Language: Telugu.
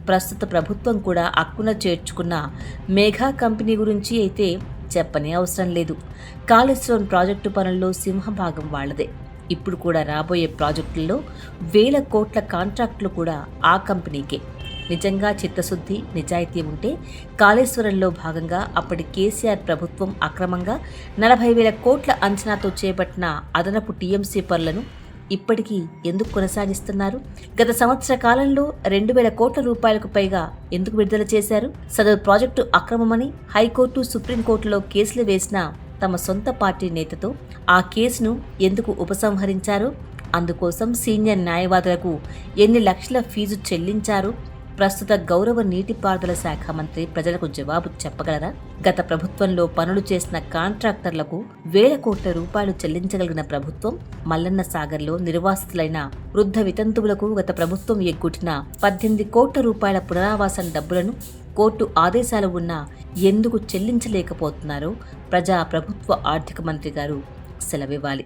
ప్రస్తుత ప్రభుత్వం కూడా అక్కున చేర్చుకున్న మెగా కంపెనీ గురించి అయితే చెప్పనే అవసరం లేదు. కాళేశ్వరం ప్రాజెక్టు పనుల్లో సింహభాగం వాళ్లదే. ఇప్పుడు కూడా రాబోయే ప్రాజెక్టుల్లో 1000 కోట్ల కాంట్రాక్టులు కూడా ఆ కంపెనీకే. నిజంగా చిత్తశుద్ధి, నిజాయితీ ఉంటే కాళేశ్వరంలో భాగంగా అప్పటి కేసీఆర్ ప్రభుత్వం అక్రమంగా 40,000 కోట్ల అంచనాతో చేపట్టిన అదనపు టీఎంసీ పనులను ఇప్పటికీ ఎందుకు కొనసాగిస్తున్నారు? గత సంవత్సర కాలంలో 2,000 కోట్ల రూపాయలకు పైగా ఎందుకు విడుదల చేశారు? సదరు ప్రాజెక్టు అక్రమమని హైకోర్టు, సుప్రీంకోర్టులో కేసులు వేసిన తమ సొంత పార్టీ నేతతో ఆ కేసును ఎందుకు ఉపసంహరించారు? అందుకోసం సీనియర్ న్యాయవాదులకు ఎన్ని లక్షల ఫీజు చెల్లించారు? ప్రస్తుత గౌరవ నీటిపారుదల శాఖ మంత్రి ప్రజలకు జవాబు చెప్పగలరా? గత ప్రభుత్వంలో పనులు చేసిన కాంట్రాక్టర్లకు 1000 కోట్ల రూపాయలు చెల్లించగలిగిన ప్రభుత్వం మల్లన్న సాగర్లో నిర్వాసితులైన వృద్ధ వితంతువులకు గత ప్రభుత్వం ఎగ్గొట్టిన 18 కోట్ల రూపాయల పునరావాసం డబ్బులను కోర్టు ఆదేశాలు ఉన్నా ఎందుకు చెల్లించలేకపోతున్నారో ప్రభుత్వ ఆర్థిక మంత్రి గారు సెలవివ్వాలి.